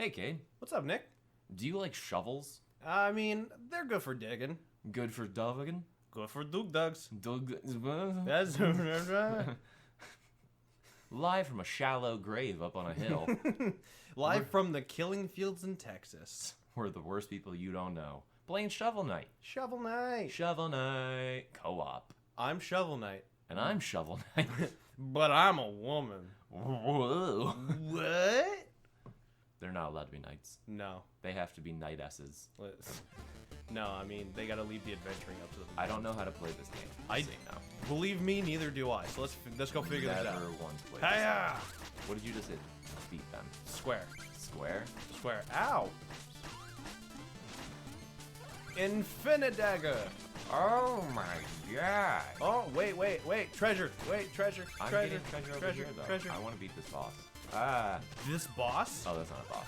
Hey, Cade. What's up, Nick? Do you like shovels? I mean, they're good for digging. Good for Dovigan? Good for Doug Dugs. That's Live from a shallow grave up on a hill. live from the killing fields in Texas. We're the worst people you don't know. Playing Shovel Knight. Shovel Knight. Shovel Knight co-op. I'm Shovel Knight. And I'm Shovel Knight. But I'm a woman. Whoa. What? They're not allowed to be knights. No. They have to be knightesses. No, I mean, they gotta leave the adventuring up to them. I don't know how to play this game. I say no. Believe me, neither do I. So let's go figure this out. Never once played this Hiya! game. What did you just hit? Beat them. Square. Square? Square. Ow! Infinidagger! Oh my god. Oh, wait. Treasure. Wait, treasure. I'm Treasure. getting treasure over Treasure. here, though. Treasure. I want to beat this boss. Ah. This boss? Oh, that's not a boss.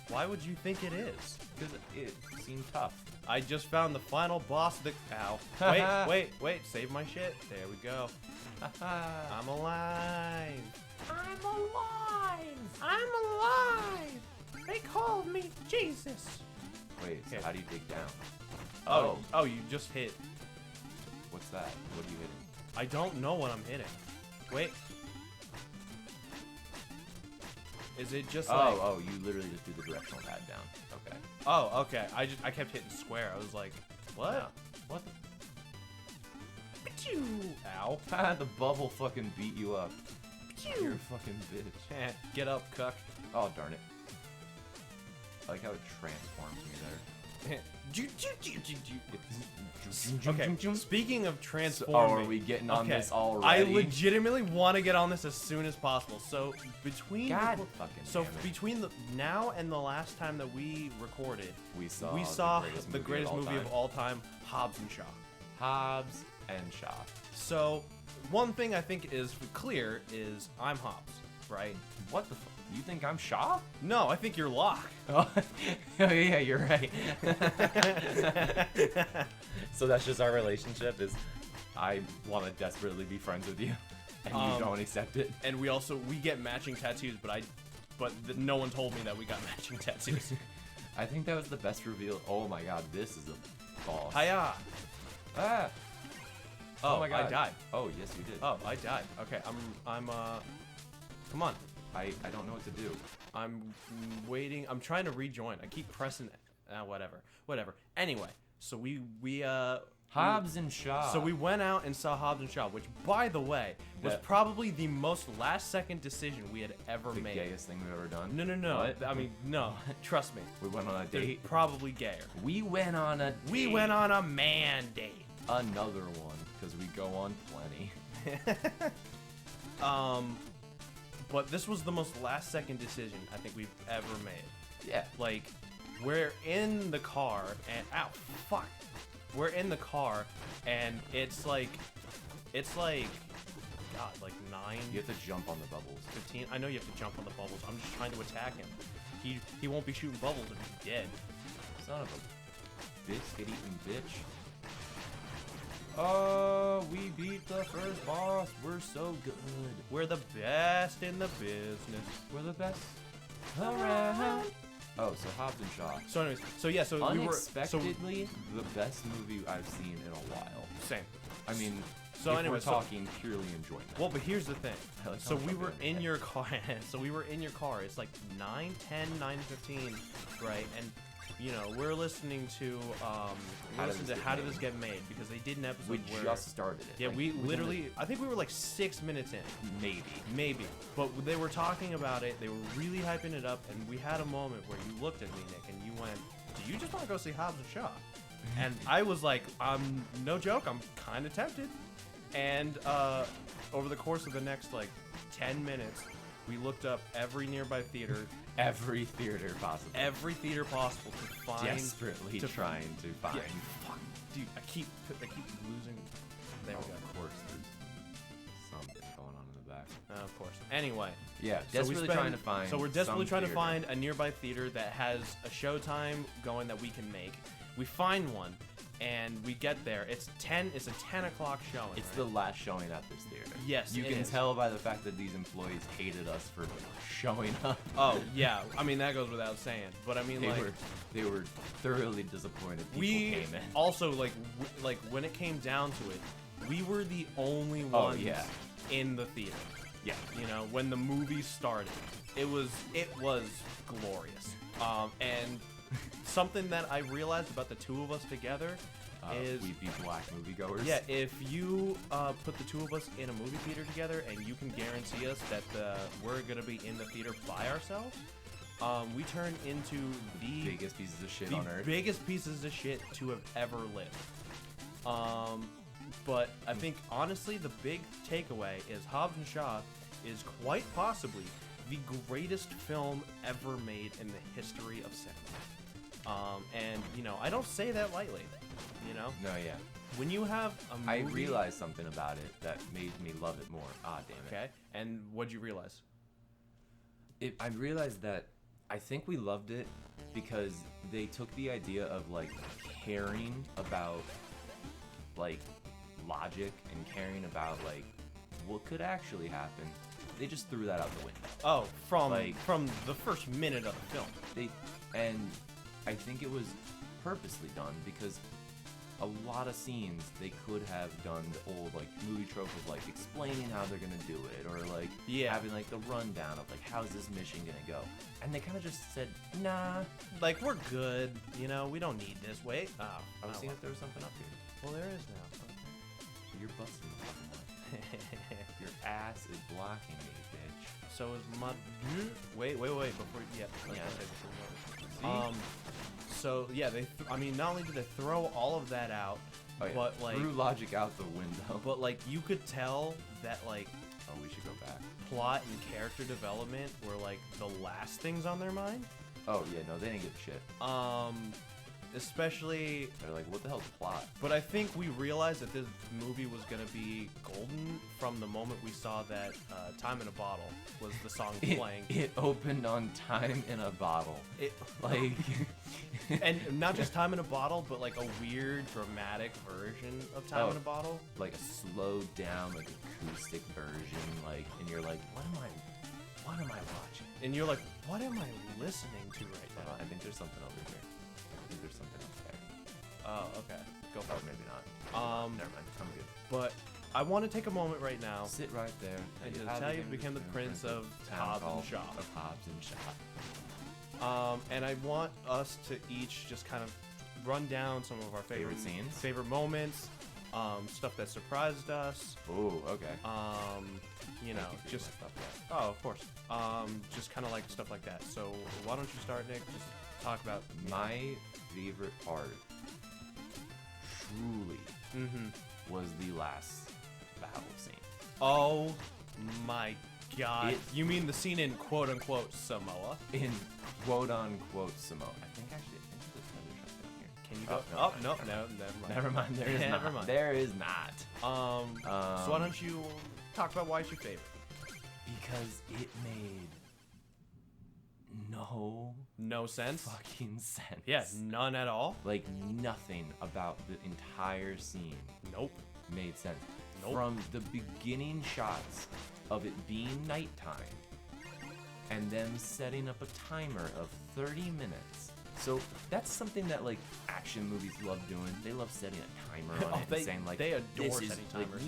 Why would you think it is? Because it seemed tough. I just found the final boss of the... Ow. Wait. Save my shit. There we go. I'm alive. I'm alive. They called me Jesus. Wait, so Okay. how do you dig down? Oh, you just hit. What's that? What are you hitting? I don't know what I'm hitting. Wait. Is it just like... Oh, you literally just do the directional pad down. Okay. Oh, okay. I kept hitting square. I was like, what? Yeah. What the? Ow. The bubble fucking beat you up. You're a fucking bitch. Get up, cuck. Oh, darn it. I like how it transforms me there. Okay, speaking of So, transforming... are we getting on this already? I legitimately want to get on this as soon as possible. So, between... God fucking So, damn it. between the now and the last time that we recorded, we saw the greatest movie of all time, Hobbs and Shaw. Hobbs and Shaw. So, one thing I think is clear is I'm Hobbs, right? What the fuck? You think I'm Shaw? No, I think you're Locke. Oh, yeah, you're right. So that's just our relationship is I want to desperately be friends with you, and you don't accept it. And we get matching tattoos, but no one told me that we got matching tattoos. I think that was the best reveal. Oh my god, this is a boss. Hiya! Ah! Oh my god. I died. Oh, yes, you did. Oh, I died. Okay, come on. I don't know what to do. I'm waiting. I'm trying to rejoin. I keep pressing. Whatever. Anyway, so we Hobbs and Shaw. So we went out and saw Hobbs and Shaw, which, by the way, was probably the most last-second decision we had ever made. The gayest thing we've ever done. No. What? I mean, no. Trust me. We went on a They're date. probably gayer. We went on a We date. went on a man date. Another one, because we go on plenty. But this was the most last-second decision I think we've ever made. Yeah. Like, we're in the car and fuck. We're in the car and it's like God, like 9. You have to jump on the bubbles. 15. I know you have to jump on the bubbles. I'm just trying to attack him. He won't be shooting bubbles if he's dead. Son of a biscuit-eating bitch. Oh, we beat the first boss. We're so good. We're the best in the business. We're the best around. Oh, so Hobbs and Shaw. So anyways, so Unexpectedly, the best movie I've seen in a while. Same. I mean, so if anyway, we're talking purely enjoyment. Well, but here's the thing. Like So we were in in your car. So we were in your car. It's like 9:10, 9:15, right? And you know, we're listening to How Did This Get Made, because they did an episode We where just started it. yeah, like, we within literally I think we were like 6 minutes in. Maybe. But they were talking about it. They were really hyping it up, and we had a moment where you looked at me, Nick, and you went, "Do you just want to go see Hobbs and Shaw?" And I was like, no joke, I'm kind of tempted. And over the course of the next like 10 minutes, we looked up every nearby theater. Every theater possible. Every theater possible to find. Desperately trying to find. Yeah, fuck, dude, I keep losing. There we go. Of course, there's something going on in the back. Of course. Anyway. Yeah, So desperately trying to find. So we're desperately some trying to theater. find a nearby theater that has a showtime going that we can make. We find one, And we get there. It's a 10 o'clock showing. It's right? the last showing at this theater. Yes, you it can is. tell by the fact that these employees hated us for showing up. Oh yeah, I mean that goes without saying. But I mean they were thoroughly disappointed. People we came in. also like when it came down to it, we were the only ones in the theater. Yeah. You know, when the movie started, it was glorious. And something that I realized about the two of us together is we'd be black moviegoers. yeah, if you put the two of us in a movie theater together and you can guarantee us that we're gonna be in the theater by ourselves, we turn into the biggest pieces of shit on earth. biggest pieces of shit to have ever lived. But I think honestly the big takeaway is Hobbs and Shaw is quite possibly the greatest film ever made in the history of cinema. And you know, I don't say that lightly. You know? No, yeah. When you have a movie, I realized something about it that made me love it more. Ah, damn it. Okay. And what'd you realize? I realized that I think we loved it because they took the idea of like caring about like logic and caring about like what could actually happen. They just threw that out the window. Oh, from the first minute of the film. And I think it was purposely done because a lot of scenes they could have done the old like movie trope of like explaining how they're gonna do it or like having like the rundown of like how's this mission gonna go, and they kind of just said nah, like we're good, you know, we don't need this. Wait, I was seeing if there was something up here. Well, there is now. You're busting the fucking line. Your ass is blocking me, bitch. So is my wait before so yeah, I mean, not only did they throw all of that out, but like threw logic out the window. But like you could tell that like we should go back. Plot and character development were like the last things on their mind. Oh yeah, no, they didn't give a shit. Especially they're like, what the hell's the plot? But I think we realized that this movie was gonna be golden from the moment we saw that "Time in a Bottle" was the song playing. It opened on "Time in a Bottle." Like, and not just "Time in a Bottle," but like a weird dramatic version of "Time in a Bottle," like a slowed down, like acoustic version. Like, and you're like, what am I watching? And you're like, what am I listening to right now? I think there's something over here. There's something up there. Oh, okay. Go for it. Maybe not. Never mind. I'm good. But I want to take a moment right now. Sit right there. And to tell you became the prince of Hobbs and Shaw. Of Hobbs and Shaw. And I want us to each just kind of run down some of our favorite scenes, favorite moments, stuff that surprised us. Oh, okay. You know, just of course. Just kind of like stuff like that. So why don't you start, Nick? Just talk about my favorite part. Truly, was the last battle scene. Oh my God! You mean the scene in quote unquote Samoa? In quote unquote Samoa. I think actually there's another shot down here. Can you go? Oh no, never mind. There is not. Never mind. There is not. So why don't you talk about why it's your favorite? Because it made no sense. Fucking sense. Yeah, none at all. Like nothing about the entire scene. Nope. Made sense. Nope. From the beginning shots of it being nighttime and them setting up a timer of 30 minutes. So that's something that like action movies love doing. They love setting a timer on it and saying like they adore setting timers.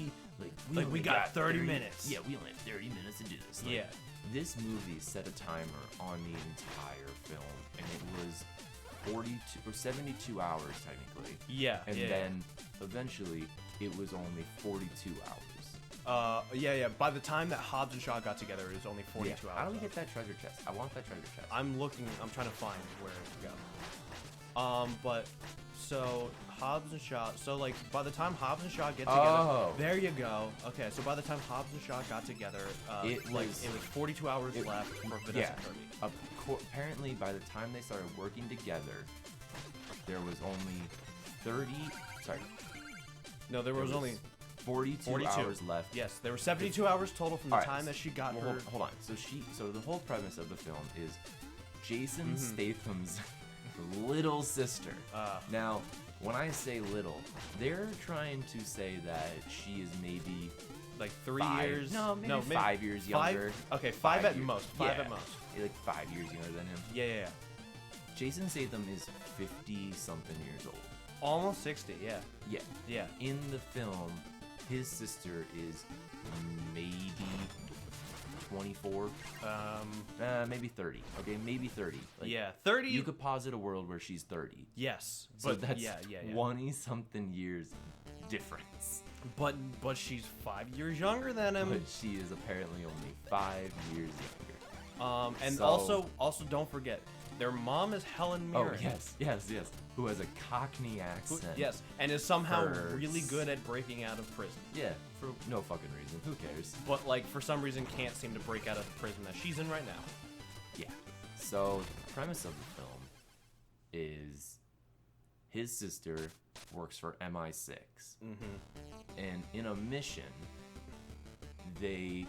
Like we got 30 minutes. Yeah, we only have 30 minutes to do this. Like, yeah. This movie set a timer on the entire film, and it was 42 or 72 hours technically. Yeah. And then eventually it was only 42 hours. Yeah. By the time that Hobbs and Shaw got together, it was only 42 hours. How do we get that treasure chest? I want that treasure chest. I'm trying to find where to go. But so Hobbs and Shaw. So like by the time Hobbs and Shaw get together, there you go. Okay, so by the time Hobbs and Shaw got together, it was 42 hours left for Vanessa Kirby. Apparently, by the time they started working together, there was only 30. Sorry. No, there was only 42 hours left. Yes, there were 72 hours total from the time that she got her. Hold on. So the whole premise of the film is Jason Statham's little sister. Now, when I say little, they're trying to say that she is maybe Like 3 5 years? No, maybe 5 years younger. Okay, five at years. most. Five Yeah. at most. Like 5 years younger than him. Yeah. Jason Statham is 50-something years old. Almost 60, yeah. Yeah. Yeah. In the film, his sister is maybe 24. Maybe 30. Okay, maybe 30. Like, Yeah, 30. You could posit a world where she's 30. Yes. So But that's yeah. 20-something years difference. But she's 5 years younger than him. But she is apparently only 5 years younger. And So- also don't forget, their mom is Helen Mirren. Oh, yes. Who has a Cockney accent. Yes, and is somehow For- really good at breaking out of prison. Yeah, for no fucking reason. Who cares? But like for some reason can't seem to break out of the prison that she's in right now. Yeah. So the premise of the film is his sister works for MI6. And in a mission, they...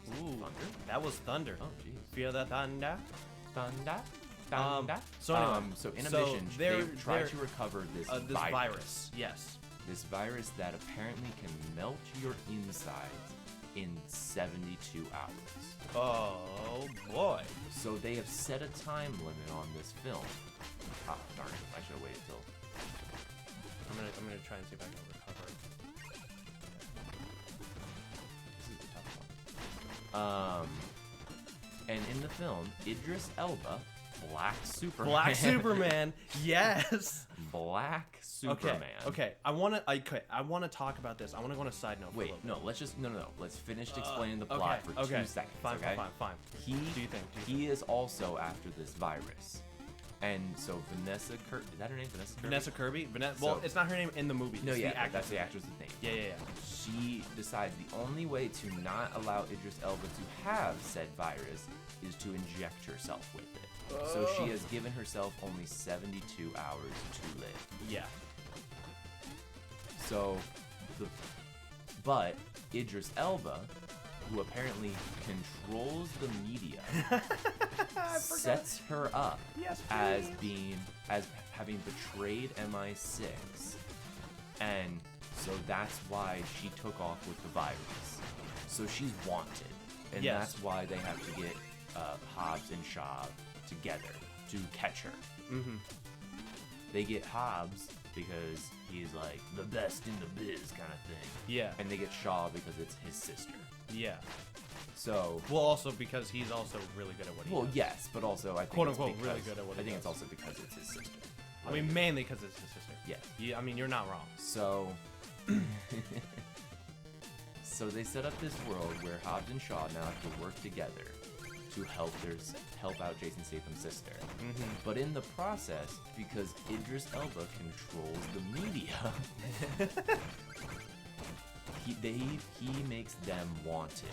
Ooh, Thunder? that was thunder. Oh, jeez. Feel the thunder? Thunder? So anyway, so in a so mission, they're- they try they're- to recover this virus. Yes. This virus that apparently can melt your insides in 72 hours. Oh boy. So they have set a time limit on this film. Ah, darn it! I should have waited till. I'm gonna try and see if I can recover it. This is the tough one. And in the film, Idris Elba, Black Superman. Black Superman. Yes. Black Superman. Okay. I wanna talk about this. I wanna go on a side note. For a Wait, little no. Let's just no. Let's finish explaining the bit. plot for okay. 2 seconds. Fine. Okay. Fine. He Do you think? he is also after this virus, and so Vanessa Kirby, is that her name? Vanessa Kirby. Vanessa Kirby. Well, So- it's not her name in the movie. No, it's yeah, the actress. that's the actress's name. Yeah. She decides the only way to not allow Idris Elba to have said virus is to inject herself with it. So she has given herself only 72 hours to live. Yeah. So, but Idris Elba, who apparently controls the media, sets her up Yes, as please. having betrayed MI6, and so that's why she took off with the virus. So she's wanted, and Yes. that's why they have to get Hobbs and Shaw together to catch her. They get Hobbs because he's like the best in the biz kind of thing. Yeah. And they get Shaw because it's his sister. Yeah. So, Well, also because he's also really good at what he well, does. yes, but also I think Quote, it's unquote, because, really good at what I he think it's does. also because it's his sister. I mean, mainly because it's his sister. Yeah. I mean, you're not wrong. So, so they set up this world where Hobbs and Shaw now have to work together to help out Jason Statham's sister. But in the process, because Idris Elba controls the media, he makes them wanted.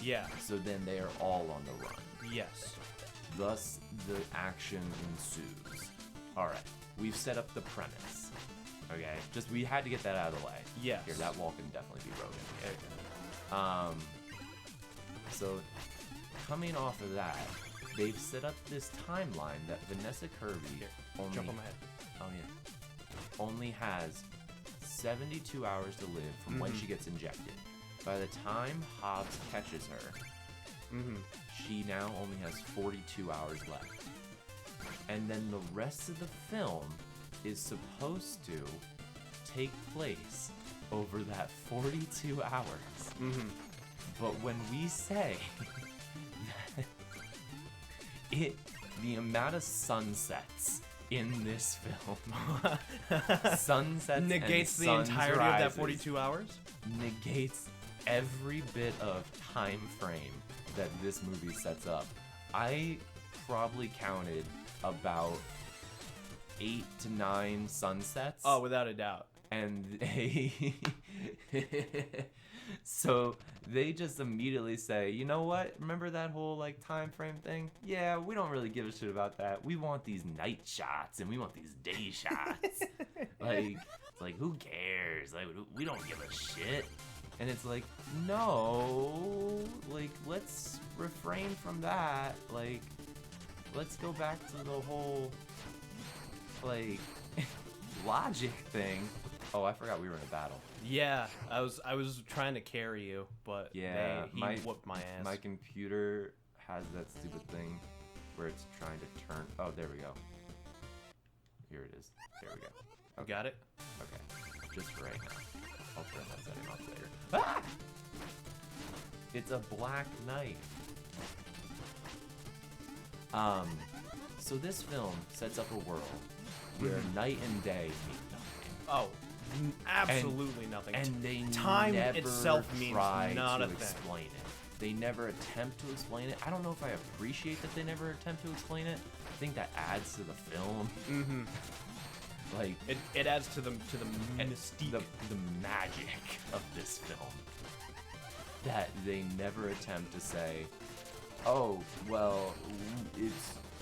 Yeah. So then they are all on the run. Yes. Thus, the action ensues. All right, we've set up the premise. Okay, just we had to get that out of the way. Yes. Here, that wall can definitely be broken. So coming off of that, they've set up this timeline that Vanessa Kirby only Jump on my head. Oh yeah, only has 72 hours to live from when she gets injected. By the time Hobbs catches her, she now only has 42 hours left. And then the rest of the film is supposed to take place over that 42 hours. But when we say that the amount of sunsets in this film, sunsets Negates and the entirety of that sunrises, 42 hours? negates every bit of time frame that this movie sets up. I probably counted about 8 to 9 sunsets. Oh, without a doubt. And they so they just immediately say, you know what, remember that whole like time frame thing? Yeah, we don't really give a shit about that. We want these night shots and we want these day shots. Like, it's like, who cares? Like, we don't give a shit. And it's like, no, like, let's refrain from that. Like, let's go back to the whole like logic thing. Oh, I forgot we were in a battle. Yeah, I was trying to carry you, but Yeah, he whooped my ass. My computer has that stupid thing where it's trying to turn. Oh, there we go. Here it is. There we go. You got it? Okay, just for right now. I'll turn that setting off later. Ah! It's a black knight. So this film sets up a world where night and day mean nothing. Oh, absolutely nothing. And they time never itself means try not to a thing. explain it. They never attempt to explain it. I don't know if I appreciate that they never attempt to explain it. I think that adds to the film. Mm-hmm. Like it adds to the mystique, the magic of this film. That they never attempt to say, oh, well,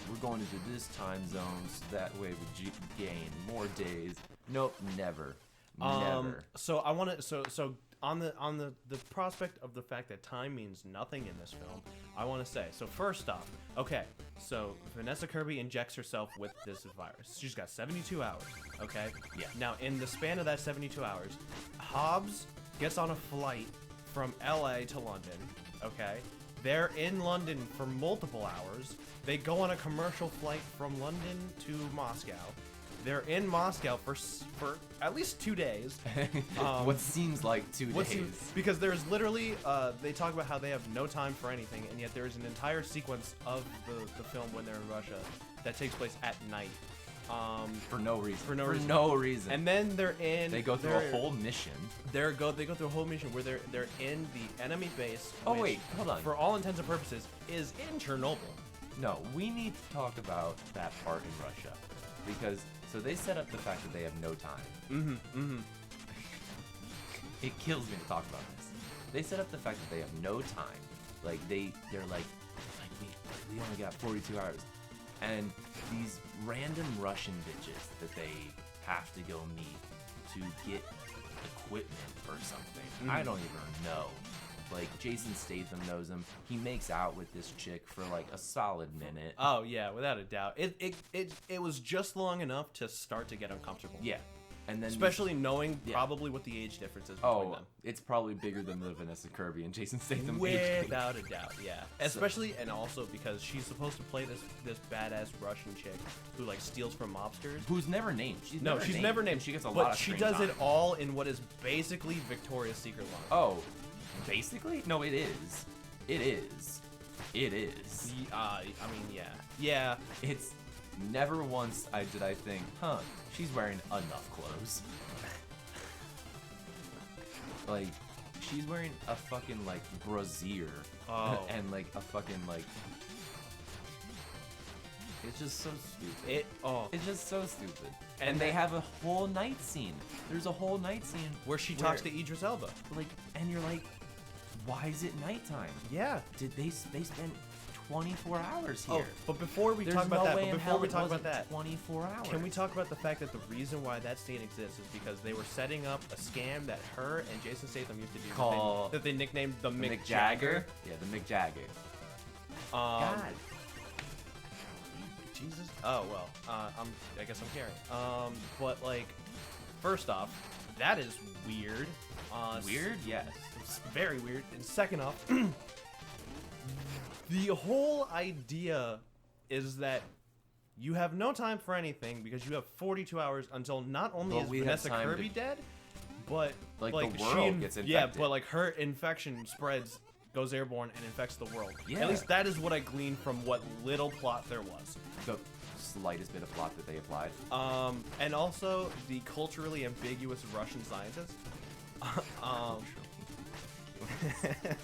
we're going into this time zone, so that way we gain more days. Nope, never. Never. So I want to so on the prospect of the fact that time means nothing in this film, I want to say, so first off, okay, so Vanessa Kirby injects herself with this virus. She's got 72 hours, okay? Yeah. Now, in the span of that 72 hours, Hobbs gets on a flight from LA to London, okay? They're in London for multiple hours. They go on a commercial flight from London to Moscow. They're in Moscow for at least 2 days. What seems like 2 days. Because there's literally, they talk about how they have no time for anything, and yet there is an entire sequence of the film when they're in Russia that takes place at night. For no reason. For no reason. And then they go through a whole mission. They go through a whole mission where they're in the enemy base. Oh which, wait, hold on. For all intents and purposes, is in Chernobyl. No, we need to talk about that part in Russia, because so they set up the fact that they have no time. Mm-hmm. Mm-hmm. It kills me to talk about this. They set up the fact that they have no time. Like they're like we only got 42 hours, and these random Russian bitches that they have to go meet to get equipment or something. I don't even know. Like Jason Statham knows him. He makes out with this chick for like a solid minute. Oh yeah, without a doubt. It was just long enough to start to get uncomfortable. Yeah. And then especially knowing probably what the age difference is between them. It's probably bigger than the Vanessa Kirby and Jason Statham age. Without a doubt, yeah. Especially and also because she's supposed to play this badass Russian chick who like steals from mobsters. Who's never named. She's never named. She gets a lot but of she screen does time. it all in what is basically Victoria's Secret line. Oh, basically? No, it is. It is. It is. I mean, yeah. Yeah. It's never once did I think, huh, she's wearing enough clothes. Like, she's wearing a fucking, like, brassiere. Oh. And, like, a fucking, like... It's just so stupid. It's just so stupid. And they have a whole night scene. There's a whole night scene where she talks to Idris Elba. Like, and you're like, why is it nighttime? Yeah. Did they spend 24 hours here? Oh, but before we talk about that, 24 hours. Can we talk about the fact that the reason why that scene exists is because they were setting up a scam that her and Jason Statham used to do that they nicknamed the Mick Jagger? Yeah, the Mick Jagger. God. Jesus. Oh well. I guess I'm carrying. But like, first off, that is weird. Weird? Yes. It's very weird. And second off, the whole idea is that you have no time for anything because you have 42 hours until not only is Vanessa Kirby dead, but like the world gets infected. Yeah, but like her infection spreads, goes airborne, and infects the world. Yeah. At least that is what I gleaned from what little plot there was. The slightest bit of plot that they applied. And also the culturally ambiguous Russian scientist.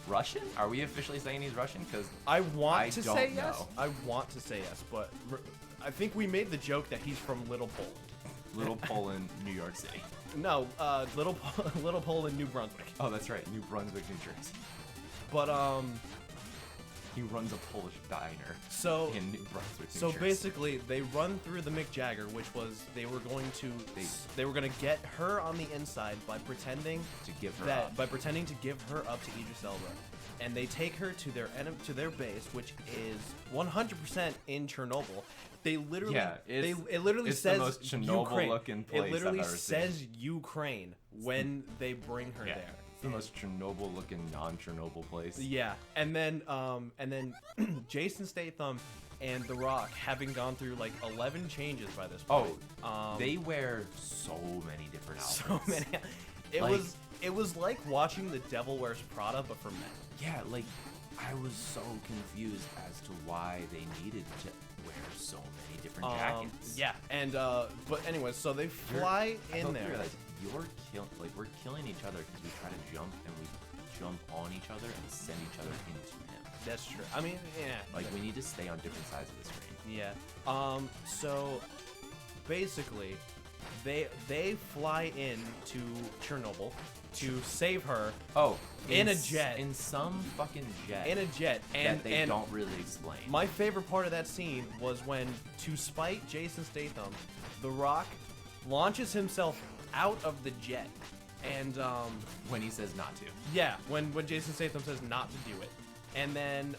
Russian? Are we officially saying he's Russian? Because I want to say yes. I want to say yes, but I think we made the joke that he's from Little Poland. Little Poland, New York City. No, Little Poland, New Brunswick. Oh, that's right, New Brunswick, New Jersey. But he runs a Polish diner. In New Brunswick, New Jersey. Basically, they run through the Mick Jagger, which was they were going to get her on the inside by pretending to give her up. By pretending to give her up to Idris Elba. and they take her to their base, which is 100% in Chernobyl. They literally, it literally it's says the most Chernobyl-looking place It literally I've ever says seen. Ukraine when they bring her there. It's the most Chernobyl-looking, non-Chernobyl place. Yeah, and then Jason Statham and The Rock, having gone through like 11 changes by this point. They wear so many different outfits. So many. It was like watching The Devil Wears Prada, but for men. Yeah, like I was so confused as to why they needed to wear so many different jackets. Yeah, and but anyways, so they fly in there. We're killing each other because we try to jump and we jump on each other and send each other into him. That's true. I mean, yeah. Like we need to stay on different sides of the screen. Yeah. So basically, they fly into Chernobyl to save her. Oh, in a jet. In some fucking jet. In a jet. And that they don't really explain. My favorite part of that scene was when, to spite Jason Statham, The Rock launches himself out of the jet. And when he says not to. Yeah, when Jason Statham says not to do it. And then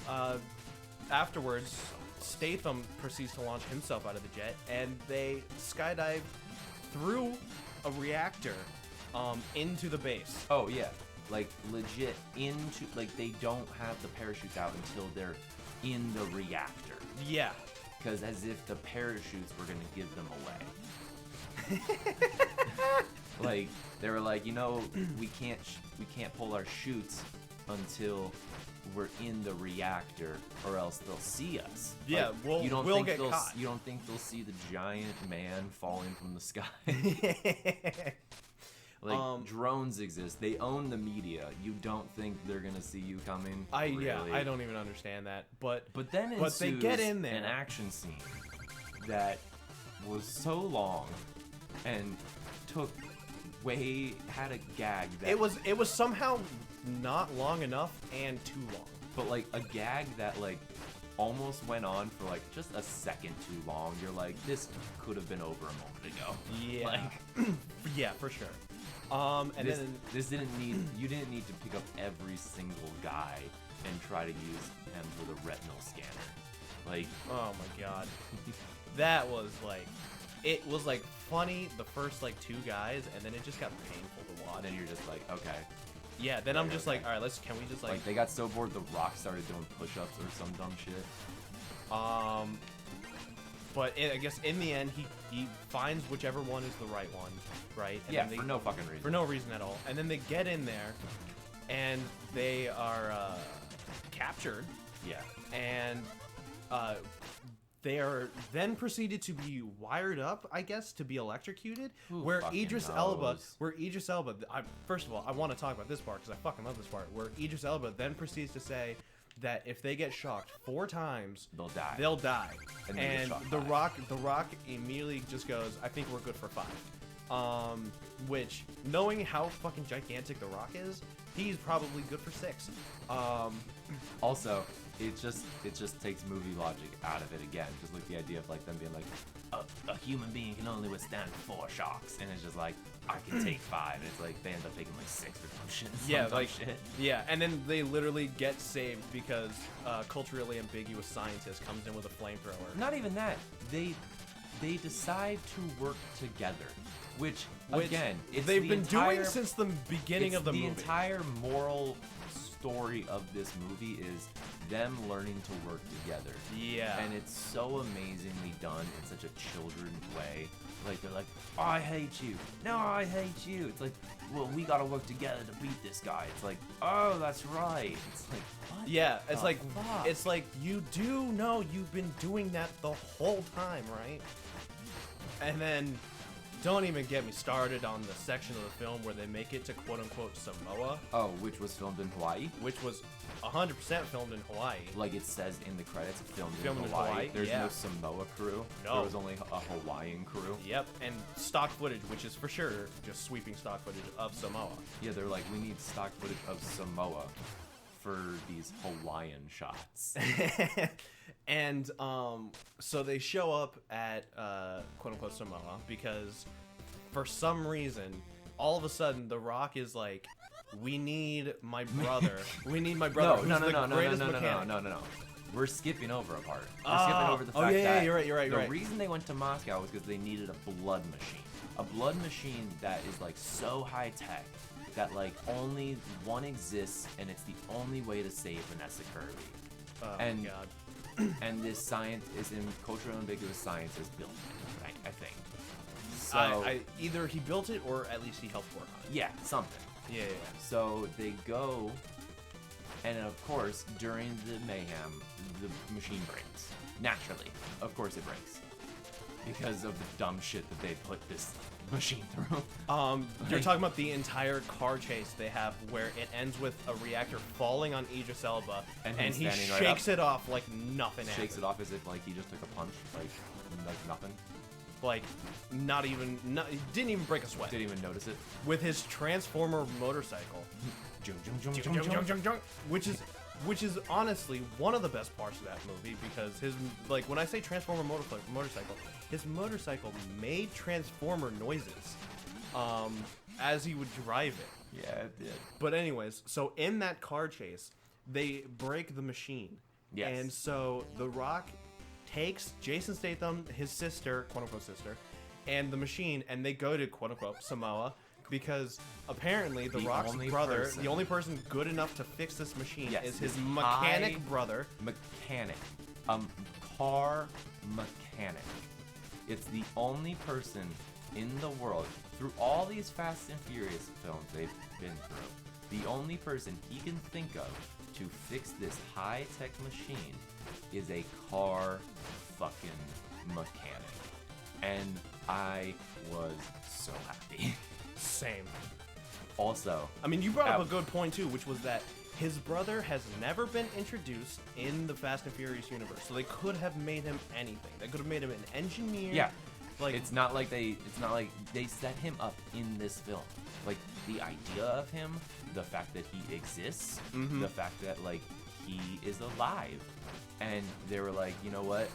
afterwards, Statham proceeds to launch himself out of the jet, and they skydive through a reactor into the base. Oh yeah, like legit into, like they don't have the parachutes out until they're in the reactor. Yeah. Because as if the parachutes were gonna give them away. Like they were like, you know, we can't pull our chutes until we're in the reactor, or else they'll see us. Yeah, like, we'll get caught. You don't think they'll see the giant man falling from the sky? Like drones exist. They own the media. You don't think they're gonna see you coming? Really? Yeah, I don't even understand that. But then they get in there. An action scene that was so long and had a gag that it was somehow not long enough and too long. But like a gag that like almost went on for like just a second too long. You're like, this could have been over a moment ago. Yeah. Like yeah, for sure. You didn't need to pick up every single guy and try to use him for the retinal scanner. Like, oh my god. That was like, it was like funny the first like two guys, and then it just got painful to watch. And then you're just like, okay. Yeah, then I'm just like, all right, can we just like they got so bored The Rock started doing push-ups or some dumb shit. But I guess in the end, he finds whichever one is the right one, right? And yeah, for no fucking reason. For no reason at all. And then they get in there, and they are captured. Yeah. And they are then proceeded to be wired up, I guess, to be electrocuted. Where Idris Elba, first of all, I want to talk about this part because I fucking love this part. Where Idris Elba then proceeds to say that if they get shocked 4 times, they'll die. And the Rock immediately just goes, I think we're good for 5. Which, knowing how fucking gigantic The Rock is, he's probably good for 6. Also, it just takes movie logic out of it again. Just like the idea of like them being like, a human being can only withstand 4 shocks, and it's just like, I can take 5. And it's like they end up taking like 6 or some shit. Yeah, and then they literally get saved because culturally ambiguous scientist comes in with a flamethrower. Not even that. They decide to work together, which again, they've been doing since the beginning of the movie. The entire moral story of this movie is them learning to work together. Yeah. And it's so amazingly done in such a children way. Like, they're like, oh, I hate you. No, I hate you. It's like, well, we gotta work together to beat this guy. It's like, oh, that's right. It's like, what? Yeah, it's like, fuck? it's like, you do know you've been doing that the whole time, right? And then, don't even get me started on the section of the film where they make it to quote-unquote Samoa. Oh, which was filmed in Hawaii? Which was 100% filmed in Hawaii. Like it says in the credits, filmed in Hawaii. There's no Samoa crew. No. There was only a Hawaiian crew. Yep, and stock footage, which is for sure just sweeping stock footage of Samoa. Yeah, they're like, we need stock footage of Samoa for these Hawaiian shots. And so they show up at quote-unquote Samoa because for some reason, all of a sudden, The Rock is like, we need my brother. We need my brother. No, who's the greatest mechanic. no. We're skipping over a part. We're skipping over the fact yeah, that you're right. the reason they went to Moscow was because they needed a blood machine. A blood machine that is like so high tech that like only one exists, and it's the only way to save Vanessa Kirby. Oh and my god. and this science is in culturally ambiguous science is built, right? I think. So Either he built it or at least he helped work on it. yeah, something. Yeah. So they go, and of course, during the mayhem, the machine breaks. Naturally, of course it breaks. Because of the dumb shit that they put this machine through. You're talking about the entire car chase they have where it ends with a reactor falling on Idris Elba, and he shakes it off like nothing happened. Shakes it off as if like he just took a punch, like nothing. Like, he didn't even break a sweat. Didn't even notice it. With his Transformer motorcycle. Which is honestly one of the best parts of that movie, because his, like, when I say Transformer motorcycle, his motorcycle made Transformer noises as he would drive it. Yeah, it did. But anyways, so in that car chase, they break the machine. Yes. And so The Rock takes Jason Statham, his sister, quote-unquote sister, and the machine, and they go to, quote-unquote, Samoa, because apparently The Rock's brother, the only person good enough to fix this machine, is his mechanic brother. Mechanic. Car mechanic. It's the only person in the world, through all these Fast and Furious films they've been through, the only person he can think of to fix this high-tech machine is a car fucking mechanic. And I was so happy. Same. Also, I mean, you brought up a good point too, which was that his brother has never been introduced in the Fast and Furious universe, so they could have made him anything. They could have made him an engineer. Yeah, like it's not like they set him up in this film. Like the idea of him, the fact that he exists, the fact that like he is alive, and they were like, you know what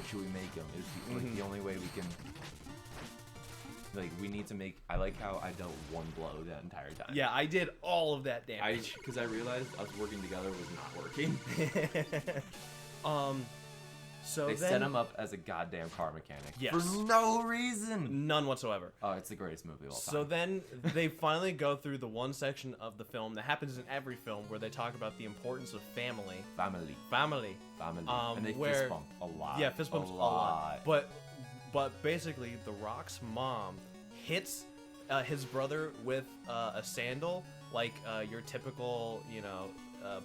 should we make him? It's like the only way we can. Like, we need to make... I like how I dealt one blow that entire time. Yeah, I did all of that damage. Because I realized us working together was not working. So they set him up as a goddamn car mechanic. Yes. For no reason. None whatsoever. Oh, it's the greatest movie of all time. So then they finally go through the one section of the film that happens in every film where they talk about the importance of family. Family. And they fist bump a lot. Yeah, fist bumps a lot. But basically, The Rock's mom hits his brother with a sandal, like your typical,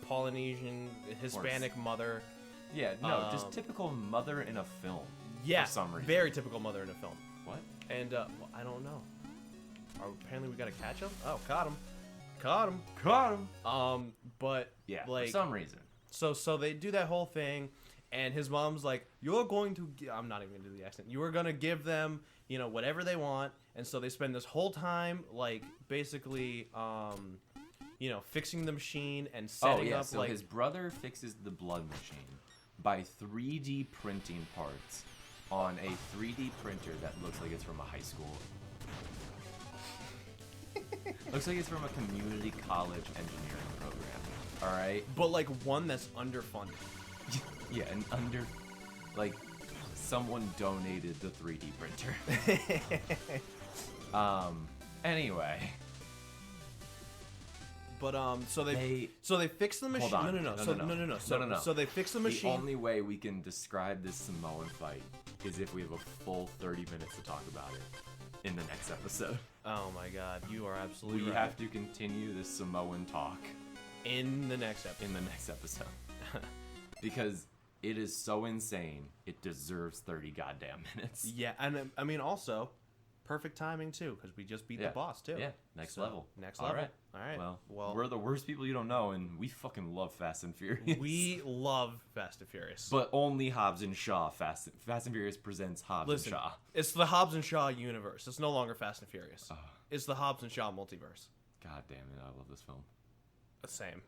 Polynesian, Hispanic mother. Yeah, no, just typical mother in a film. Yeah, for some reason. Very typical mother in a film. What? And well, I don't know. Apparently, we gotta catch him. Oh, caught him. But yeah, like, for some reason. So they do that whole thing. And his mom's like, you're going to... I'm not even going to do the accent. You are going to give them, whatever they want. And so they spend this whole time, like, basically, fixing the machine and setting up, so his brother fixes the blood machine by 3D printing parts on a 3D printer that looks like it's from a high school. Looks like it's from a community college engineering program. All right? But, like, one that's underfunded. Yeah, and someone donated the 3D printer. Anyway. But so they fix the machine. Hold on. No. So they fix the machine. The only way we can describe this Samoan fight is if we have a full 30 minutes to talk about it in the next episode. Oh my god, you are absolutely right. We have to continue this Samoan talk in the next episode. Because it is so insane, it deserves 30 goddamn minutes. Yeah, and I mean also, perfect timing too, because we just beat the boss too. Yeah, next level. All right. Well, we're the worst people you don't know, and we fucking love Fast and Furious. We love Fast and Furious. But only Hobbs and Shaw. Fast and Furious presents Hobbs and Shaw. It's the Hobbs and Shaw universe. It's no longer Fast and Furious. It's the Hobbs and Shaw multiverse. God damn it, I love this film. Same.